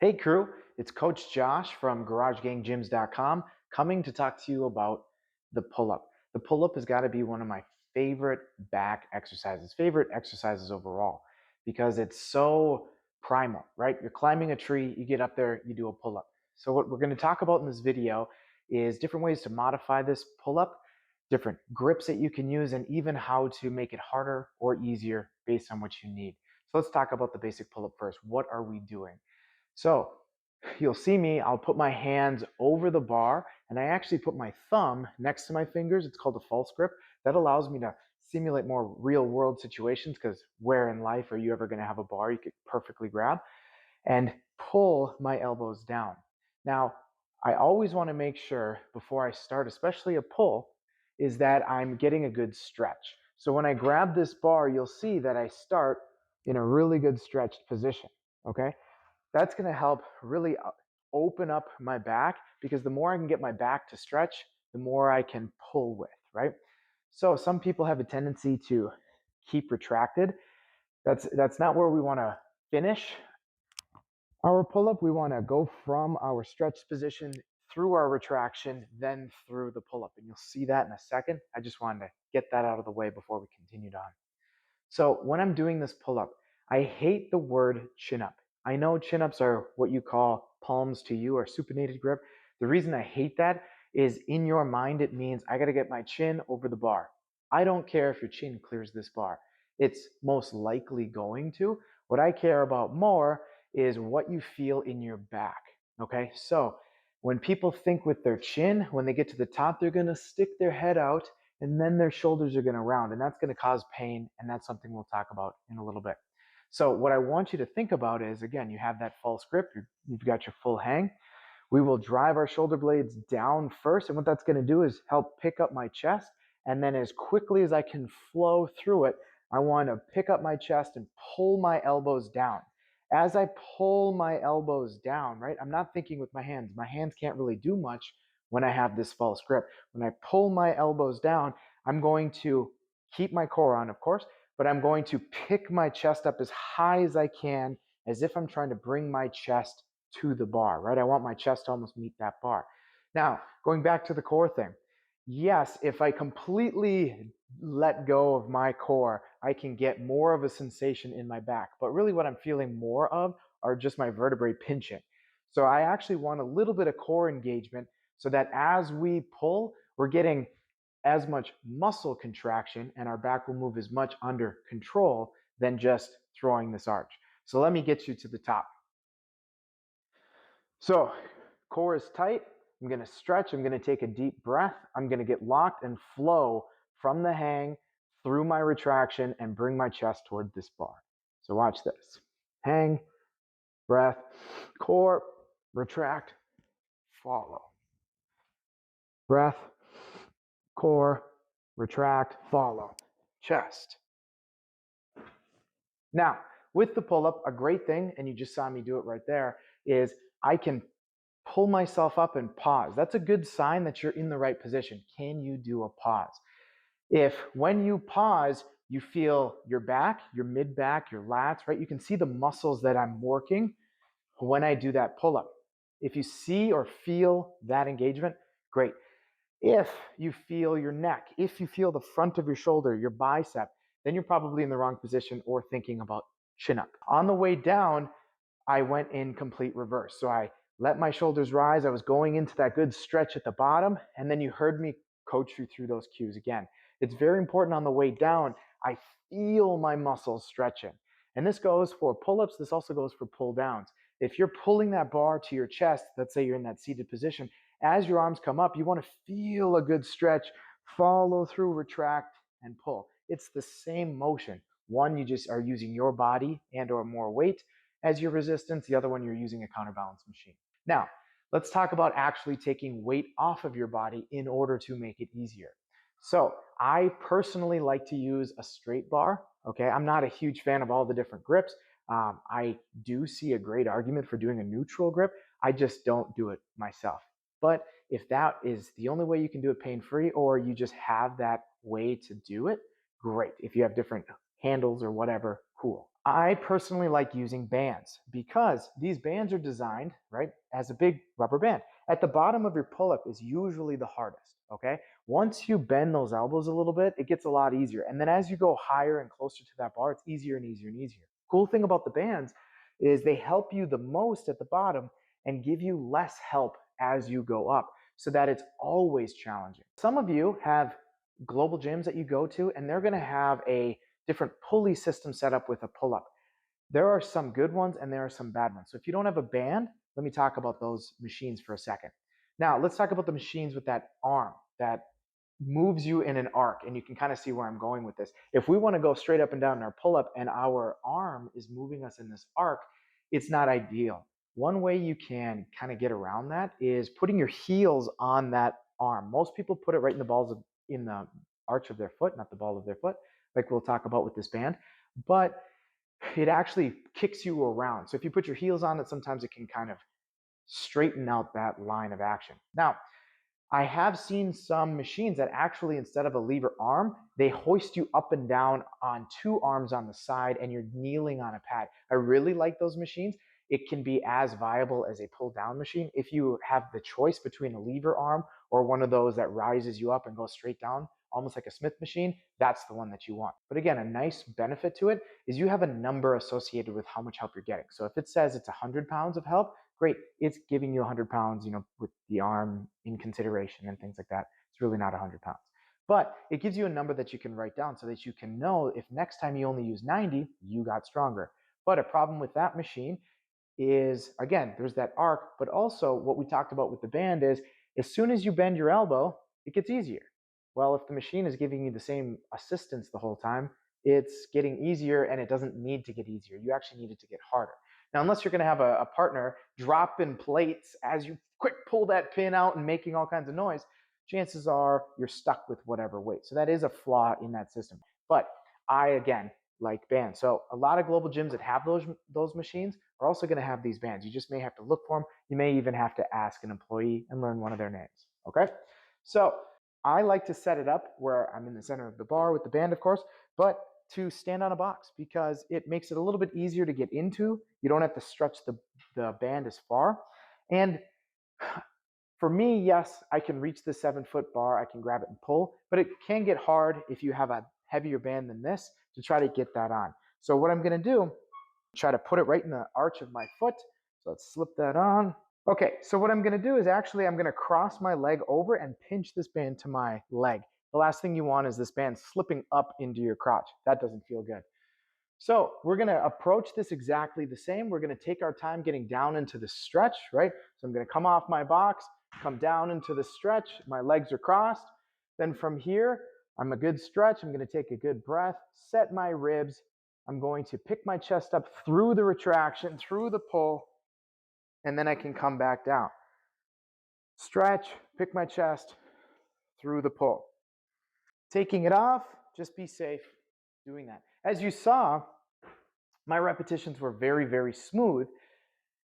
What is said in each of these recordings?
Hey crew, it's Coach Josh from GarageGangGyms.com coming to talk to you about the pull-up. The pull-up has got to be one of my favorite back exercises, favorite exercises overall, because it's so primal, right? You're climbing a tree, you get up there, you do a pull-up. So what we're going to talk about in this video is different ways to modify this pull-up, different grips that you can use, and even how to make it harder or easier based on what you need. So let's talk about the basic pull-up first. What are we doing? So you'll see me, I'll put my hands over the bar and I actually put my thumb next to my fingers. It's called a false grip. That allows me to simulate more real world situations, because where in life are you ever going to have a bar you could perfectly grab, and pull my elbows down. Now, I always want to make sure before I start, especially a pull, is that I'm getting a good stretch. So when I grab this bar, you'll see that I start in a really good stretched position, okay? That's going to help really open up my back, because the more I can get my back to stretch, the more I can pull with, right? So some people have a tendency to keep retracted. That's not where we want to finish our pull-up. We want to go from our stretched position through our retraction, then through the pull-up. And you'll see that in a second. I just wanted to get that out of the way before we continued on. So when I'm doing this pull-up, I hate the word chin-up. I know chin-ups are what you call palms to you or supinated grip. The reason I hate that is in your mind it means I got to get my chin over the bar. I don't care if your chin clears this bar. It's most likely going to. What I care about more is what you feel in your back. Okay, so when people think with their chin, when they get to the top, they're going to stick their head out and then their shoulders are going to round, and that's going to cause pain, and that's something we'll talk about in a little bit. So what I want you to think about is, again, you have that false grip, you've got your full hang. We will drive our shoulder blades down first, and what that's going to do is help pick up my chest, and then as quickly as I can flow through it, I want to pick up my chest and pull my elbows down. As I pull my elbows down, right, I'm not thinking with my hands. My hands can't really do much when I have this false grip. When I pull my elbows down, I'm going to keep my core on, of course, but I'm going to pick my chest up as high as I can, as if I'm trying to bring my chest to the bar, right? I want my chest to almost meet that bar. Now, going back to the core thing, yes, if I completely let go of my core, I can get more of a sensation in my back. But really what I'm feeling more of are just my vertebrae pinching. So I actually want a little bit of core engagement, so that as we pull, we're getting as much muscle contraction and our back will move as much under control than just throwing this arch. So let me get you to the top. So core is tight. I'm going to stretch. I'm going to take a deep breath. I'm going to get locked and flow from the hang through my retraction and bring my chest toward this bar. So watch this. Hang, breath, core, retract, follow. Breath, core, retract, follow. Chest. Now, with the pull-up, a great thing, and you just saw me do it right there, is I can pull myself up and pause. That's a good sign that you're in the right position. Can you do a pause? If when you pause, you feel your back, your mid-back, your lats, right? You can see the muscles that I'm working when I do that pull-up. If you see or feel that engagement, great. If you feel your neck, if you feel the front of your shoulder, your bicep, then you're probably in the wrong position or thinking about chin up. On the way down, I went in complete reverse. So I let my shoulders rise. I was going into that good stretch at the bottom, and then you heard me coach you through those cues again. It's very important on the way down. I feel my muscles stretching. And this goes for pull-ups. This also goes for pull downs. If you're pulling that bar to your chest, let's say you're in that seated position, as your arms come up, you want to feel a good stretch, follow through, retract, and pull. It's the same motion. One, you just are using your body and or more weight as your resistance. The other one, you're using a counterbalance machine. Now, let's talk about actually taking weight off of your body in order to make it easier. So I personally like to use a straight bar. Okay, I'm not a huge fan of all the different grips. I do see a great argument for doing a neutral grip. I just don't do it myself. But if that is the only way you can do it pain-free, or you just have that way to do it, great. If you have different handles or whatever, cool. I personally like using bands because these bands are designed, right, as a big rubber band. At the bottom of your pull-up is usually the hardest, okay? Once you bend those elbows a little bit, it gets a lot easier. And then as you go higher and closer to that bar, it's easier and easier and easier. Cool thing about the bands is they help you the most at the bottom and give you less help as you go up so that it's always challenging. Some of you have global gyms that you go to and they're going to have a different pulley system set up with a pull-up. There are some good ones and there are some bad ones. So if you don't have a band, let me talk about those machines for a second. Now, let's talk about the machines with that arm that moves you in an arc, and you can kind of see where I'm going with this. If we want to go straight up and down in our pull-up and our arm is moving us in this arc, it's not ideal. One way you can kind of get around that is putting your heels on that arm. Most people put it right in the arch of their foot, not the ball of their foot, like we'll talk about with this band, but it actually kicks you around. So if you put your heels on it, sometimes it can kind of straighten out that line of action. Now, I have seen some machines that actually, instead of a lever arm, they hoist you up and down on two arms on the side and you're kneeling on a pad. I really like those machines. It can be as viable as a pull down machine. If you have the choice between a lever arm or one of those that rises you up and goes straight down, almost like a Smith machine, that's the one that you want. But again, a nice benefit to it is you have a number associated with how much help you're getting. So if it says it's 100 pounds of help, great, it's giving you 100 pounds, with the arm in consideration and things like that. It's really not 100 pounds. But it gives you a number that you can write down so that you can know if next time you only use 90, you got stronger. But a problem with that machine is, again, there's that arc, but also what we talked about with the band is as soon as you bend your elbow, it gets easier. Well, if the machine is giving you the same assistance the whole time, it's getting easier and it doesn't need to get easier. You actually need it to get harder. Now, unless you're going to have a partner dropping plates as you quick pull that pin out and making all kinds of noise, chances are you're stuck with whatever weight. So that is a flaw in that system. But I, again, like bands. So a lot of global gyms that have those machines are also going to have these bands. You just may have to look for them. You may even have to ask an employee and learn one of their names. Okay? So I like to set it up where I'm in the center of the bar with the band, of course, but to stand on a box because it makes it a little bit easier to get into. You don't have to stretch the band as far. And for me, yes, I can reach the 7-foot bar. I can grab it and pull, but it can get hard if you have a heavier band than this to try to get that on. So what I'm going to do, try to put it right in the arch of my foot. So let's slip that on. Okay, so what I'm going to do is actually I'm going to cross my leg over and pinch this band to my leg. The last thing you want is this band slipping up into your crotch. That doesn't feel good. So we're going to approach this exactly the same. We're going to take our time getting down into the stretch, right? So I'm going to come off my box, come down into the stretch. My legs are crossed. Then from here, I'm a good stretch. I'm going to take a good breath, set my ribs. I'm going to pick my chest up through the retraction, through the pull, and then I can come back down. Stretch, pick my chest, through the pull. Taking it off, just be safe doing that. As you saw, my repetitions were very, very smooth.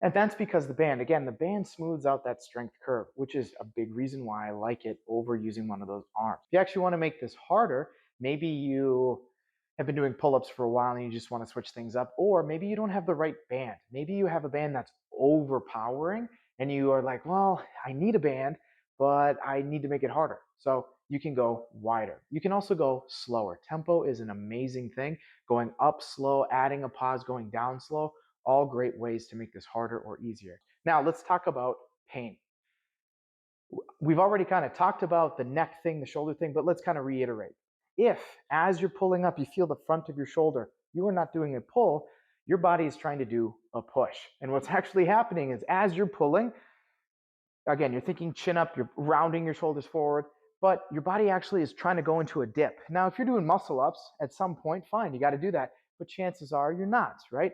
And that's because the band smooths out that strength curve, which is a big reason why I like it over using one of those arms. If you actually want to make this harder, maybe you have been doing pull-ups for a while and you just want to switch things up, or maybe you don't have the right band. Maybe you have a band that's overpowering and you are like, well, I need a band, but I need to make it harder. So you can go wider. You can also go slower. Tempo is an amazing thing. Going up slow, adding a pause, going down slow, all great ways to make this harder or easier. Now let's talk about pain. We've already kind of talked about the neck thing, the shoulder thing, but let's kind of reiterate. If, as you're pulling up, you feel the front of your shoulder, you are not doing a pull, your body is trying to do a push. And what's actually happening is as you're pulling, again, you're thinking chin up, you're rounding your shoulders forward, but your body actually is trying to go into a dip. Now, if you're doing muscle ups at some point, fine, you got to do that. But chances are you're not, right?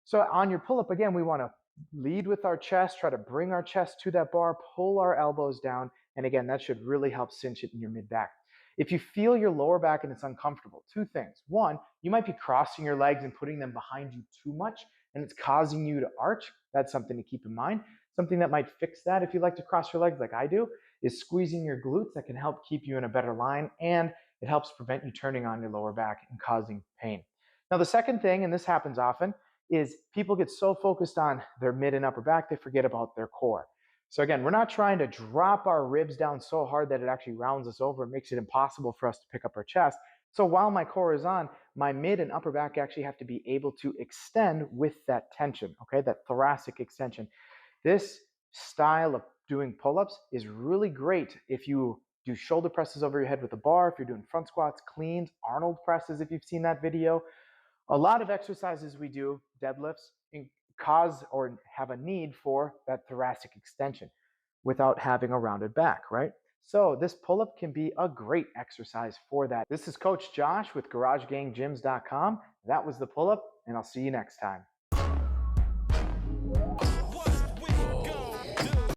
So on your pull-up, again, we want to lead with our chest, try to bring our chest to that bar, pull our elbows down. And again, that should really help cinch it in your mid-back. If you feel your lower back and it's uncomfortable, two things. One, you might be crossing your legs and putting them behind you too much, and it's causing you to arch. That's something to keep in mind. Something that might fix that, if you like to cross your legs like I do, is squeezing your glutes. That can help keep you in a better line, and it helps prevent you turning on your lower back and causing pain. Now, the second thing, and this happens often, is people get so focused on their mid and upper back, they forget about their core. So again, we're not trying to drop our ribs down so hard that it actually rounds us over and makes it impossible for us to pick up our chest. So while my core is on, my mid and upper back actually have to be able to extend with that tension, okay, that thoracic extension. This style of doing pull-ups is really great if you do shoulder presses over your head with a bar, if you're doing front squats, cleans, Arnold presses, if you've seen that video. A lot of exercises we do, deadlifts, cause or have a need for that thoracic extension without having a rounded back, right? So this pull-up can be a great exercise for that. This is Coach Josh with GarageGangGyms.com. That was the pull-up, and I'll see you next time.